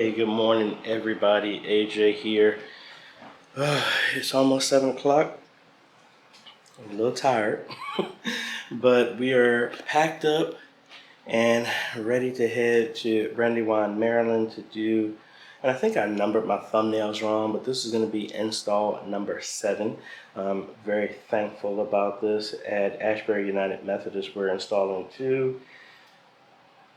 Hey, good morning, everybody. AJ here. It's almost 7 o'clock. I'm a little tired, but we are packed up and ready to head to Brandywine, Maryland to do, and I think I numbered my thumbnails wrong, but this is going to be install number 7. I'm very thankful about this. At Asbury United Methodist, we're installing 2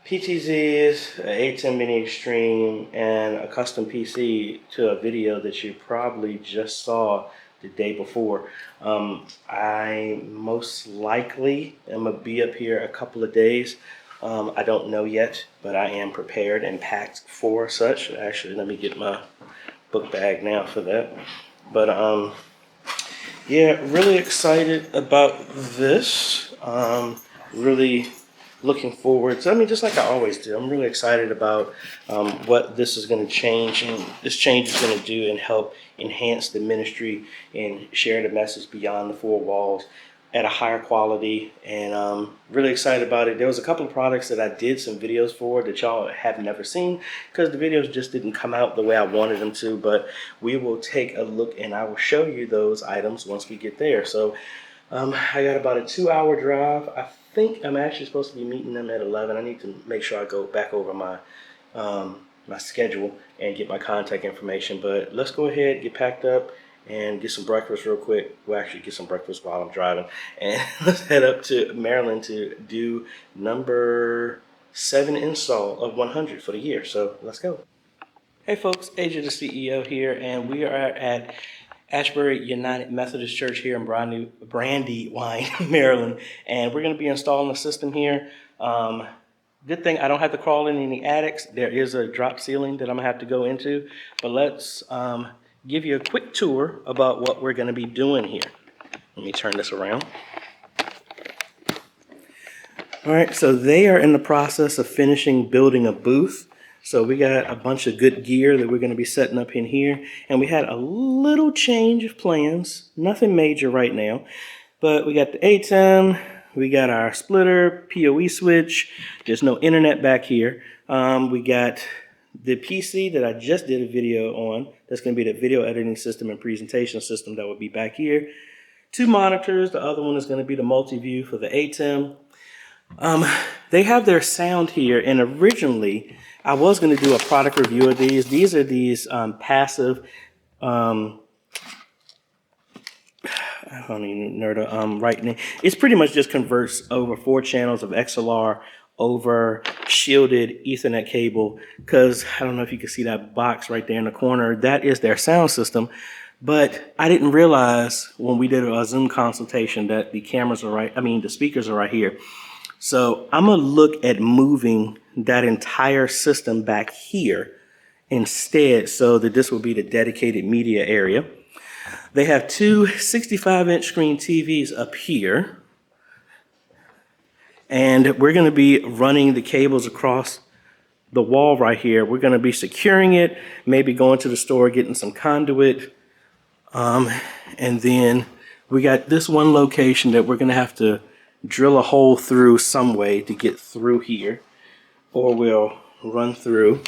PTZs, an A10 Mini Extreme, and a custom PC to a video that you probably just saw the day before. I most likely am going to be up here a couple of days. I don't know yet, but I am prepared and packed for such. Actually, let me get my book bag now for that. But yeah, really excited about this. Really looking forward to, just like I always do, I'm really excited about what this is going to change, and this change is going to do and help enhance the ministry and share the message beyond the 4 walls at a higher quality, and really excited about it. There was a couple of products that I did some videos for that y'all have never seen because the videos just didn't come out the way I wanted them to, but we will take a look and I will show you those items once we get there. So I got about a 2-hour drive. I think I'm actually supposed to be meeting them at 11. I need to make sure I go back over my my schedule and get my contact information. But let's go ahead, get packed up, and get some breakfast real quick. We'll actually get some breakfast while I'm driving. And let's head up to Maryland to do number 7 install of 100 for the year. So let's go. Hey folks, AJ the CEO here, and we are at Asbury United Methodist Church here in Brandywine, Maryland, and we're going to be installing the system here. Good thing I don't have to crawl in any attics. There is a drop ceiling that I'm going to have to go into, but let's give you a quick tour about what we're going to be doing here. Let me turn this around. All right, so they are in the process of finishing building a booth. So we got a bunch of good gear that we're going to be setting up in here. And we had a little change of plans. Nothing major right now. But we got the ATEM. We got our splitter, PoE switch. There's no internet back here. We got the PC that I just did a video on. That's going to be the video editing system and presentation system that will be back here. 2 monitors. The other one is going to be the multi-view for the ATEM. They have their sound here, and originally I was going to do a product review of these. These are these passive, I don't even know the right name. It's pretty much just converts over 4 channels of XLR over shielded Ethernet cable, because I don't know if you can see that box right there in the corner. That is their sound system. But I didn't realize when we did a Zoom consultation that the cameras are right, the speakers are right here. So I'm going to look at moving that entire system back here instead, so that this will be the dedicated media area. They have 2 65-inch screen TVs up here. And we're going to be running the cables across the wall right here. We're going to be securing it, maybe going to the store, getting some conduit. And then we got this one location that we're going to have to drill a hole through some way to get through here, or we'll run through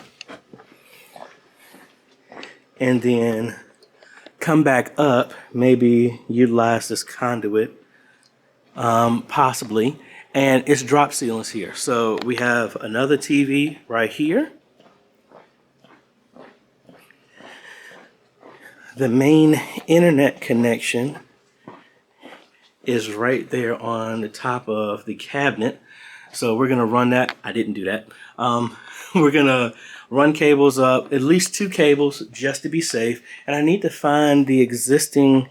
and then come back up, maybe utilize this conduit, possibly, and it's drop ceilings here. So we have another TV right here. The main internet connection is right there on the top of the cabinet. So we're going to run that. I didn't do that. We're going to run cables up, at least 2 cables just to be safe. And I need to find the existing,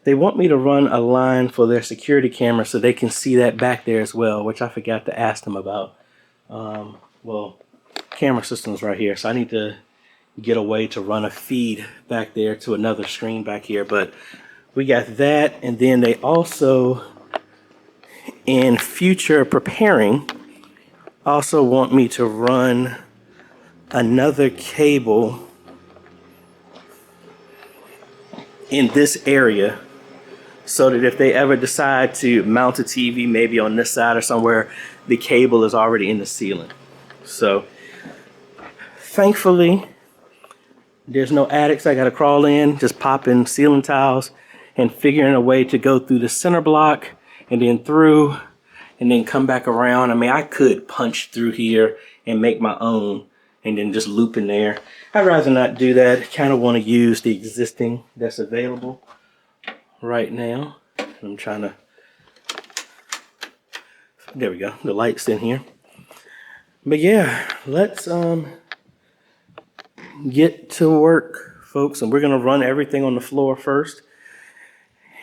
they want me to run a line for their security camera so they can see that back there as well, which I forgot to ask them about. Well, camera system's right here. So I need to get a way to run a feed back there to another screen back here. But we got that, and then they also, in future preparing, also want me to run another cable in this area so that if they ever decide to mount a TV maybe on this side or somewhere, the cable is already in the ceiling. So thankfully, There's no attics I got to crawl in, just pop in ceiling tiles and figuring a way to go through the center block and then through and then come back around. I mean, I could punch through here and make my own and then just loop in there. I'd rather not do that. Kind of want to use the existing that's available right now. I'm trying to, there we go, the light's in here. But yeah, let's get to work, folks, and we're gonna run everything on the floor first.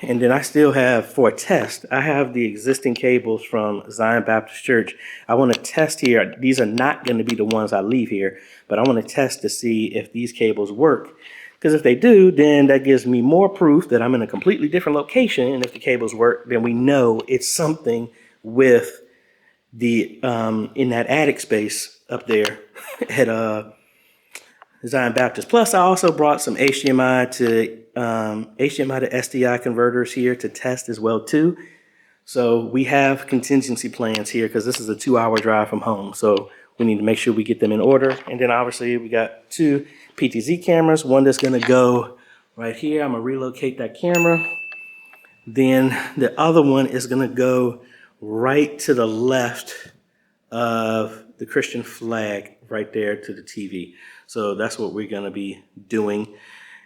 And then I still have, for a test, I have the existing cables from Zion Baptist Church. I want to test here. These are not going to be the ones I leave here, but I want to test to see if these cables work. Because if they do, then that gives me more proof that I'm in a completely different location. And if the cables work, then we know it's something with the in that attic space up there at Zion Baptist. Plus, I also brought some HDMI to SDI converters here to test as well too. So we have contingency plans here because this is a 2-hour drive from home. So we need to make sure we get them in order. And then obviously we got 2 PTZ cameras. One that's going to go right here. I'm going to relocate that camera. Then the other one is going to go right to the left of the Christian flag right there to the TV. So that's what we're going to be doing.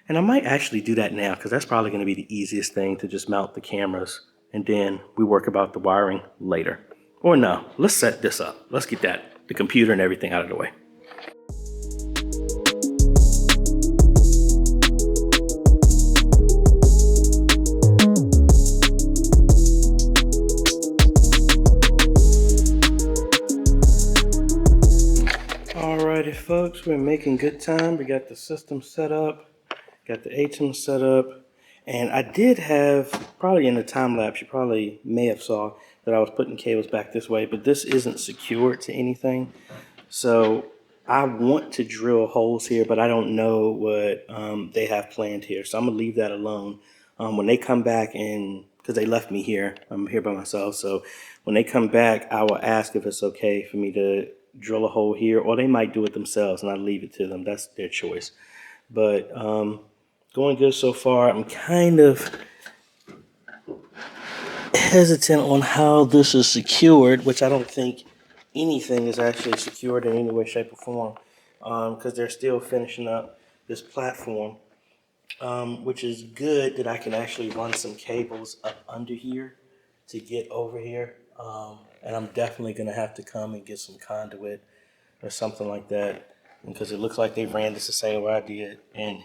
And I might actually do that now because that's probably going to be the easiest thing, to just mount the cameras and then we work about the wiring later. Or no, let's set this up. Let's get the computer and everything out of the way. Alrighty, folks, we're making good time. We got the system set up, got the ATEM set up, and I did have, probably in the time lapse, you probably may have saw that I was putting cables back this way, but this isn't secured to anything. So I want to drill holes here, but I don't know what they have planned here. So I'm gonna leave that alone. When they come back, and because they left me here, I'm here by myself. So when they come back, I will ask if it's okay for me to drill a hole here, or they might do it themselves and I leave it to them. That's their choice. But going good so far. I'm kind of hesitant on how this is secured, which I don't think anything is actually secured in any way, shape, or form, because they're still finishing up this platform, which is good that I can actually run some cables up under here to get over here. And I'm definitely going to have to come and get some conduit or something like that, because it looks like they ran this the same way I did and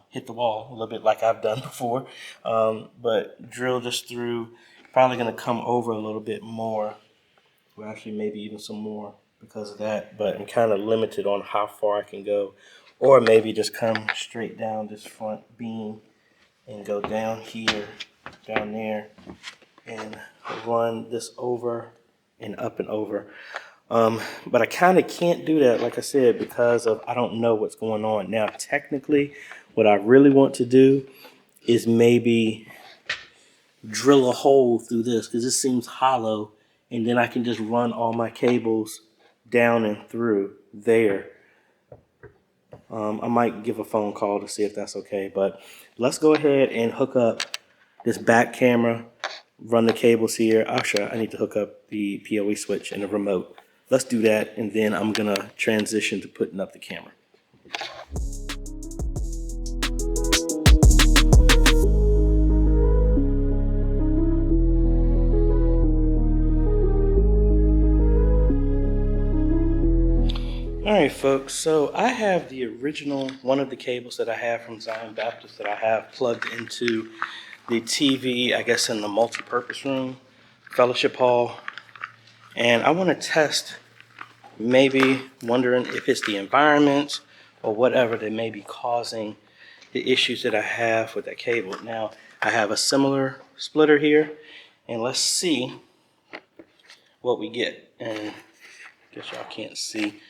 hit the wall a little bit like I've done before. But drill this through, probably going to come over a little bit more, or actually maybe even some more because of that, but I'm kind of limited on how far I can go. Or maybe just come straight down this front beam and go down here, down there, and run this over and up and over. But I kind of can't do that, like I said, because of I don't know what's going on. Now, technically, what I really want to do is maybe drill a hole through this, because this seems hollow, and then I can just run all my cables down and through there. I might give a phone call to see if that's okay, but let's go ahead and hook up this back camera, run the cables here. Actually, I need to hook up the PoE switch and the remote. Let's do that, and then I'm gonna transition to putting up the camera. All right, folks, so I have the original, one of the cables that I have from Zion Baptist that I have plugged into the TV, I guess in the multi-purpose room, fellowship hall. And I want to test, maybe wondering if it's the environment or whatever that may be causing the issues that I have with that cable. Now, I have a similar splitter here, and let's see what we get. And I guess y'all can't see.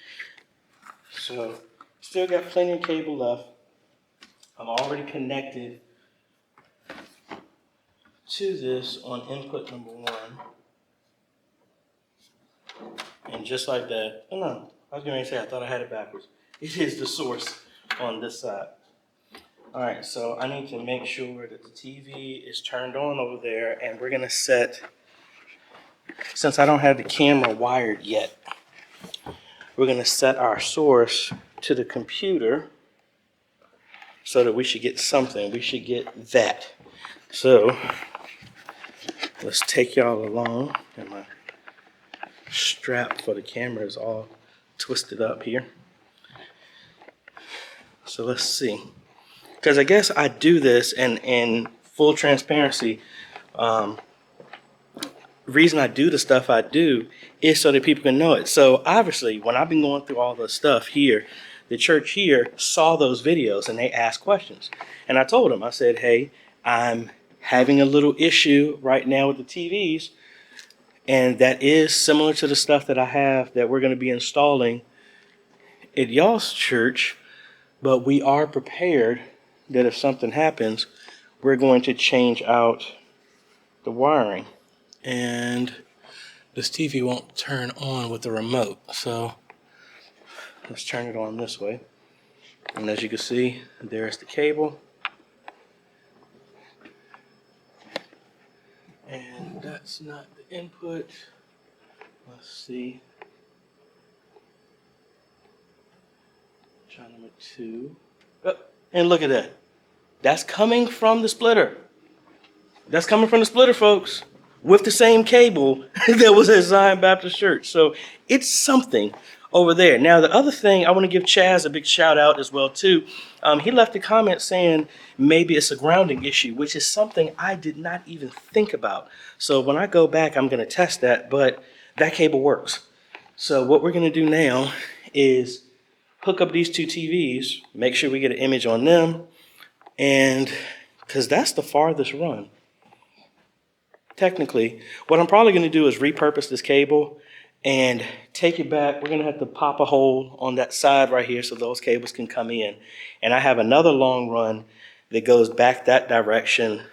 So, still got plenty of cable left. I'm already connected to this on input number 1. And just like that, oh no, I was going to say I thought I had it backwards. It is the source. on this side. All right, so I need to make sure that the TV is turned on over there, and we're gonna set, since I don't have the camera wired yet, we're gonna set our source to the computer so that we should get something. We should get that. So let's take y'all along. And my strap for the camera is all twisted up here. So let's see. Because I guess I do this, and in full transparency, reason I do the stuff I do is so that people can know it. So obviously, when I've been going through all the stuff here, the church here saw those videos and they asked questions. And I told them, I said, hey, I'm having a little issue right now with the TVs. And that is similar to the stuff that I have that we're going to be installing at y'all's church. But we are prepared that if something happens, we're going to change out the wiring. And this TV won't turn on with the remote. So let's turn it on this way. And as you can see, there's the cable. And that's not the input. Let's see. Channel number 2. Oh, and look at that. That's coming from the splitter. That's coming from the splitter, folks, with the same cable that was at Zion Baptist Church. So it's something over there. Now, the other thing, I want to give Chaz a big shout out as well, too. He left a comment saying maybe it's a grounding issue, which is something I did not even think about. So when I go back, I'm going to test that, but that cable works. So what we're going to do now is hook up these two TVs, make sure we get an image on them, and because that's the farthest run. Technically, what I'm probably going to do is repurpose this cable and take it back. We're going to have to pop a hole on that side right here so those cables can come in. And I have another long run that goes back that direction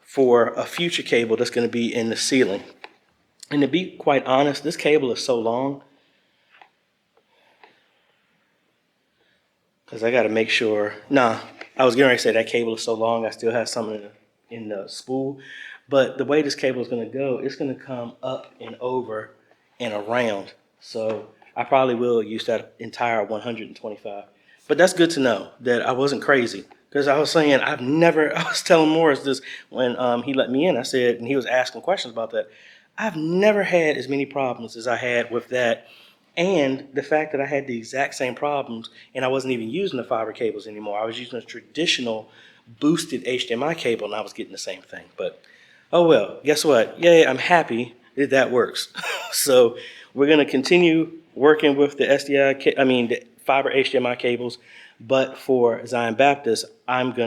for a future cable that's going to be in the ceiling. And to be quite honest, this cable is so long because I got to make sure. I was getting ready to say that cable is so long, I still have some in the spool. But the way this cable is going to go, it's going to come up and over and around. So I probably will use that entire 125. But that's good to know that I wasn't crazy. Because I was saying, I was telling Morris this when he let me in. I said, and he was asking questions about that. I've never had as many problems as I had with that. And the fact that I had the exact same problems and I wasn't even using the fiber cables anymore. I was using a traditional boosted HDMI cable and I was getting the same thing. But oh well, guess what? Yay, I'm happy that works. So we're going to continue working with the the fiber HDMI cables. But for Zion Baptist, I have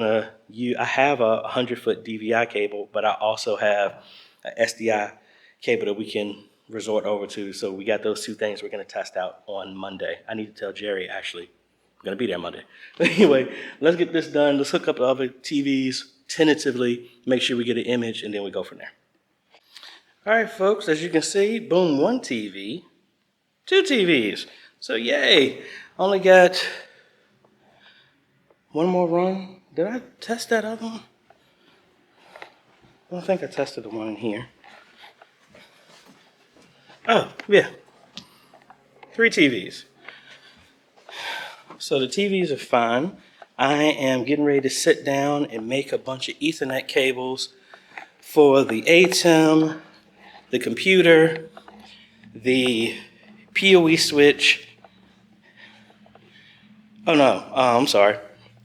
a 100-foot DVI cable, but I also have an SDI cable that we can resort over to. So we got those two things we're going to test out on Monday. I need to tell Jerry, actually, I'm going to be there Monday. But anyway, let's get this done. Let's hook up the other TVs tentatively, make sure we get an image, and then we go from there. All right, folks, as you can see, boom, one TV, two TVs. So yay, only got one more run. Did I test that other one? I don't think I tested the one in here. Oh, yeah. 3 TVs. So the TVs are fine. I am getting ready to sit down and make a bunch of Ethernet cables for the ATEM, the computer, the PoE switch. Oh no, I'm sorry.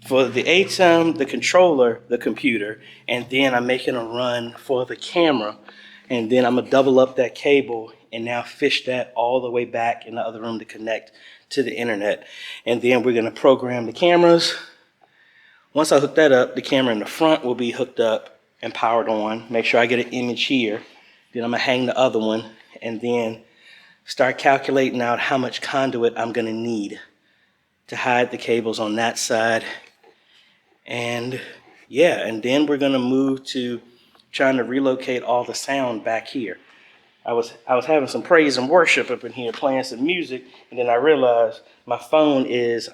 For the ATEM, the controller, the computer, and then I'm making a run for the camera. And then I'm gonna double up that cable and now fish that all the way back in the other room to connect to the internet. And then we're gonna program the cameras. Once I hook that up, the camera in the front will be hooked up and powered on. Make sure I get an image here. Then I'm gonna hang the other one and then start calculating out how much conduit I'm gonna need to hide the cables on that side. And yeah, and then we're gonna move to trying to relocate all the sound back here. I was having some praise and worship up in here, playing some music, and then I realized my phone is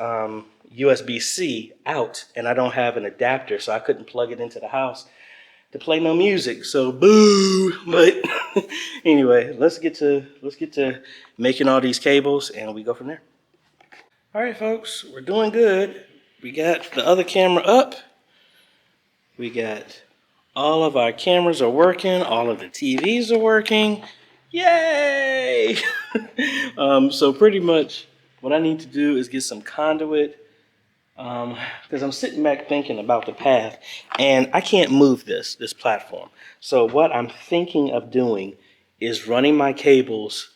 USB-C out, and I don't have an adapter, so I couldn't plug it into the house to play no music. So boo. But anyway, let's get to making all these cables, and we go from there. All right, folks, we're doing good. We got the other camera up. We got all of our cameras are working. All of the TVs are working. Yay! So pretty much what I need to do is get some conduit, because I'm sitting back thinking about the path, and I can't move this platform. So what I'm thinking of doing is running my cables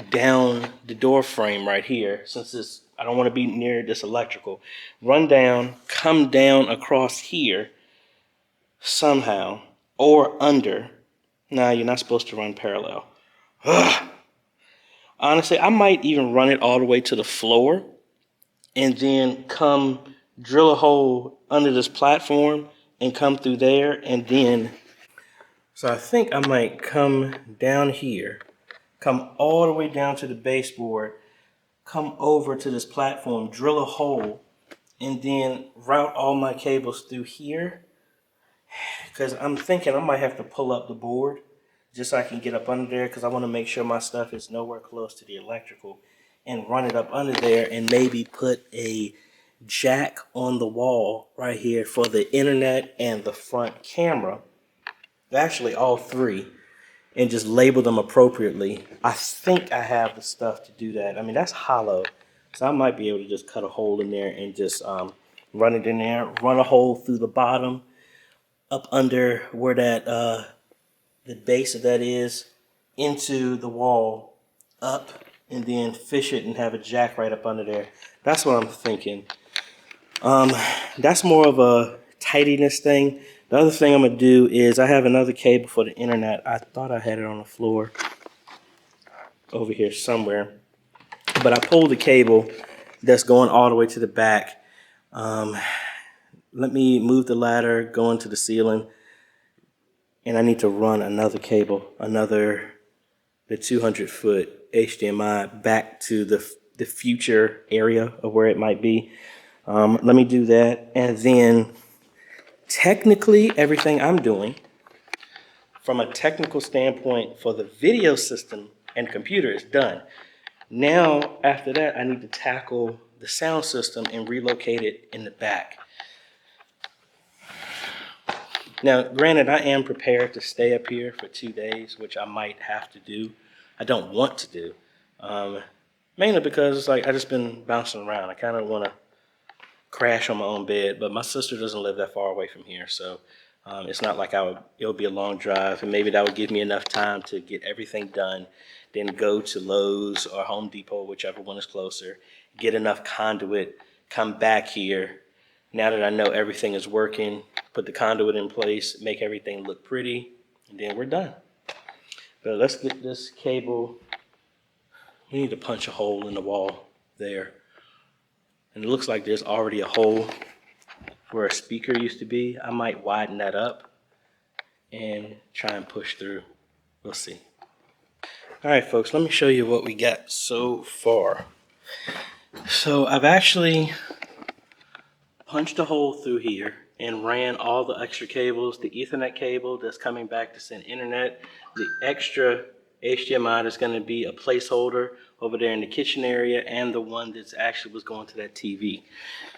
down the door frame right here, since I don't want to be near this electrical. Run down, come down across here somehow, or under. Nah, you're not supposed to run parallel. Ugh. Honestly, I might even run it all the way to the floor and then come drill a hole under this platform and come through there, and then, so I think I might come down here, come all the way down to the baseboard, come over to this platform, drill a hole, and then route all my cables through here, because I'm thinking I might have to pull up the board just so I can get up under there, because I want to make sure my stuff is nowhere close to the electrical, and run it up under there, and maybe put a jack on the wall right here for the internet and the front camera, actually all three, and just label them appropriately. I think I have the stuff to do that. I mean, that's hollow, so I might be able to just cut a hole in there and just run it in there, run a hole through the bottom, up under where that the base of that is, into the wall, up, and then fish it and have a jack right up under there. That's what I'm thinking. That's more of a tidiness thing. The other thing I'm gonna do is I have another cable for the internet. I thought I had it on the floor over here somewhere, but I pulled the cable that's going all the way to the back. Let me move the ladder, go into the ceiling, and I need to run another cable, the 200-foot HDMI back to the future area of where it might be. Let me do that, and then technically everything I'm doing from a technical standpoint for the video system and computer is done. Now, after that, I need to tackle the sound system and relocate it in the back. Now, granted, I am prepared to stay up here for 2 days, which I might have to do. I don't want to do, mainly because it's like I just been bouncing around. I kind of want to crash on my own bed, but my sister doesn't live that far away from here, so it's not like it would be a long drive, and maybe that would give me enough time to get everything done, then go to Lowe's or Home Depot, whichever one is closer, get enough conduit, come back here. Now that I know everything is working, put the conduit in place, make everything look pretty, and then we're done. But let's get this cable. We need to punch a hole in the wall there. And it looks like there's already a hole where a speaker used to be. I might widen that up and try and push through. We'll see. All right, folks, let me show you what we got so far. So I've actually punched a hole through here and ran all the extra cables, the Ethernet cable that's coming back to send internet, the extra HDMI that's going to be a placeholder over there in the kitchen area, and the one that's actually was going to that TV.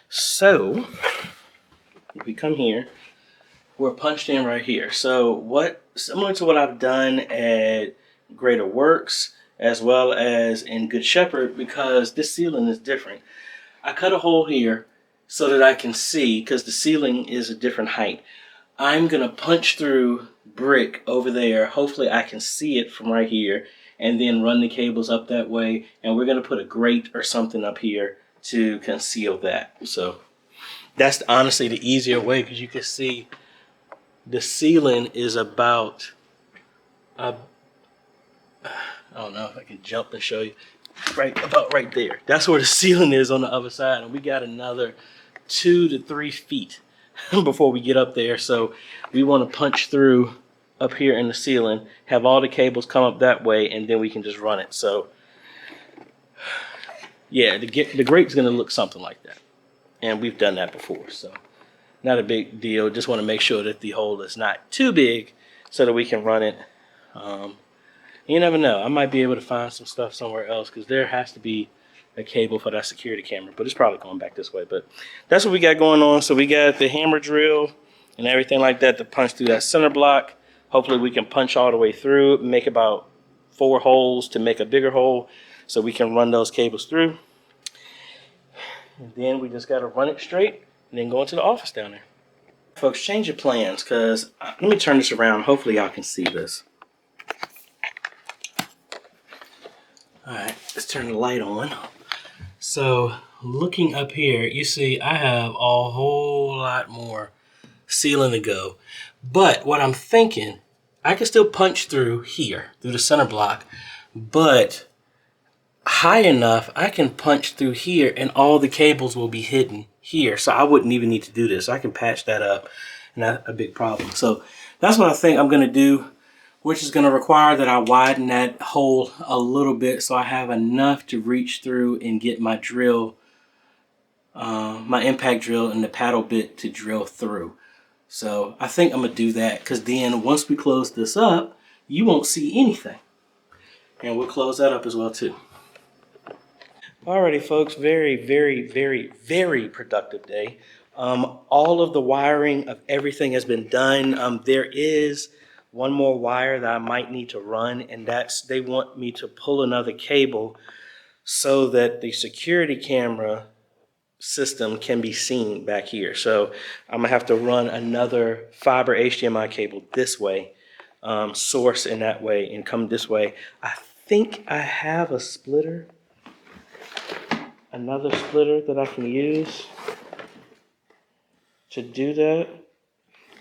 So if we come here, we're punched in right here. So similar to what I've done at Greater Works as well as in Good Shepherd, because this ceiling is different. I cut a hole here so that I can see, because the ceiling is a different height. I'm gonna punch through brick over there. Hopefully I can see it from right here, and then run the cables up that way. And we're gonna put a grate or something up here to conceal that. So that's honestly the easier way, because you can see the ceiling is about, I don't know if I can jump and show you, about right there. That's where the ceiling is on the other side, and we got another 2 to 3 feet before we get up there. So we want to punch through up here in the ceiling, have all the cables come up that way, and then we can just run it. So yeah, the grate's going to look something like that. And we've done that before, so not a big deal. Just want to make sure that the hole is not too big so that we can run it. You never know. I might be able to find some stuff somewhere else because there has to be a cable for that security camera, but it's probably going back this way. But that's what we got going on. So we got the hammer drill and everything like that to punch through that center block. Hopefully we can punch all the way through, make about 4 holes to make a bigger hole so we can run those cables through. And then we just got to run it straight and then go into the office down there. Folks, change your plans because let me turn this around. Hopefully y'all can see this. All right, let's turn the light on. So looking up here, you see I have a whole lot more ceiling to go. But what I'm thinking, I can still punch through here, through the center block, but high enough I can punch through here and all the cables will be hidden here. So I wouldn't even need to do this. I can patch that up and that's a big problem. So that's what I think I'm gonna do, which is gonna require that I widen that hole a little bit so I have enough to reach through and get my drill, my impact drill and the paddle bit to drill through. So I think I'm gonna do that because then once we close this up, you won't see anything. And we'll close that up as well too. Alrighty folks, very productive day. All of the wiring of everything has been done. There is one more wire that I might need to run, and that's they want me to pull another cable so that the security camera system can be seen back here. So I'm gonna have to run another fiber HDMI cable this way, source in that way, and come this way. I think I have a splitter, another splitter that I can use to do that.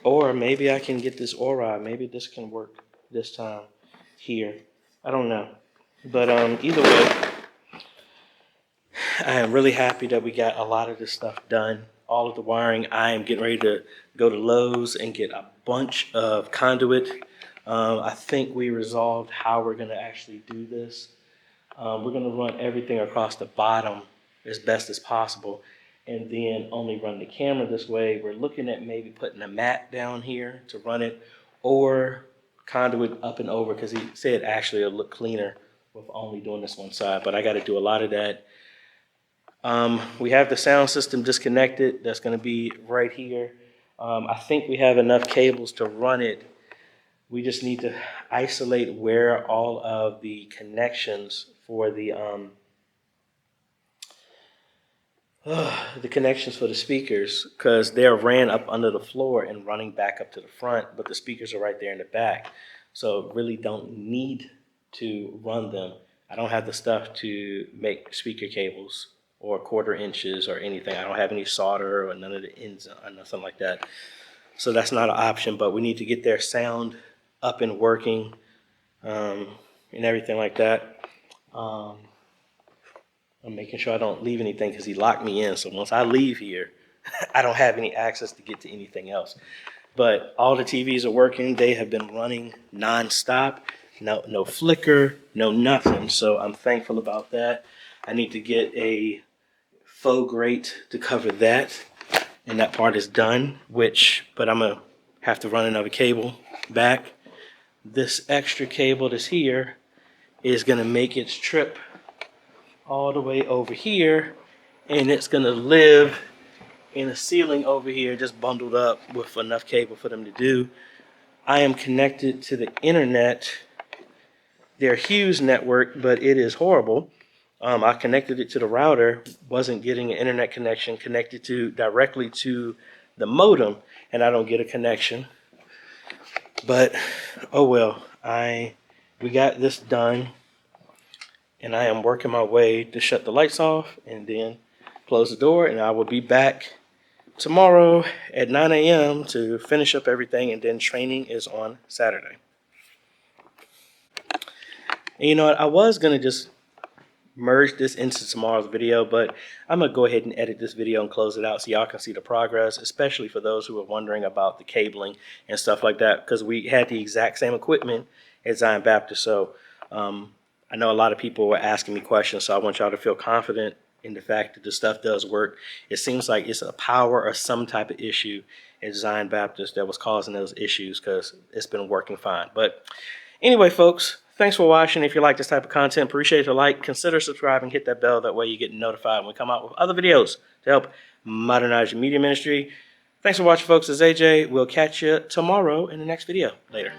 Or maybe I can get this Ori. Maybe this can work this time here. I don't know. But either way, I am really happy that we got a lot of this stuff done. All of the wiring. I am getting ready to go to Lowe's and get a bunch of conduit. I think we resolved how we're going to actually do this. We're going to run everything across the bottom as best as possible and then only run the camera this way. We're looking at maybe putting a mat down here to run it or conduit up and over because he said actually it'll look cleaner with only doing this one side, but I got to do a lot of that. We have the sound system disconnected. That's going to be right here. I think we have enough cables to run it. We just need to isolate where all of the connections for the connections for the speakers, because they're ran up under the floor and running back up to the front, but the speakers are right there in the back. So really don't need to run them. I don't have the stuff to make speaker cables or 1/4 inches or anything. I don't have any solder or none of the ends or nothing like that. So that's not an option, but we need to get their sound up and working and everything like that. I'm making sure I don't leave anything because he locked me in. So once I leave here, I don't have any access to get to anything else. But all the TVs are working. They have been running nonstop. No flicker, no nothing. So I'm thankful about that. I need to get a faux grate to cover that. And that part is done, but I'm gonna have to run another cable back. This extra cable that's here is gonna make its trip all the way over here, and it's gonna live in a ceiling over here just bundled up with enough cable for them to do. I am connected to the internet, their Hughes network, but it is horrible. I connected it to the router, wasn't getting an internet connection, connected directly to the modem, and I don't get a connection. But oh well, we got this done. And I am working my way to shut the lights off and then close the door. And I will be back tomorrow at 9 a.m. to finish up everything. And then training is on Saturday. And you know what? I was going to just merge this into tomorrow's video, but I'm going to go ahead and edit this video and close it out so y'all can see the progress, especially for those who are wondering about the cabling and stuff like that, because we had the exact same equipment at Zion Baptist. So, I know a lot of people were asking me questions, so I want y'all to feel confident in the fact that the stuff does work. It seems like it's a power or some type of issue at Zion Baptist that was causing those issues, because it's been working fine. But anyway, folks, thanks for watching. If you like this type of content, appreciate your like. Consider subscribing, hit that bell. That way you get notified when we come out with other videos to help modernize your media ministry. Thanks for watching, folks. It's AJ. We'll catch you tomorrow in the next video. Later.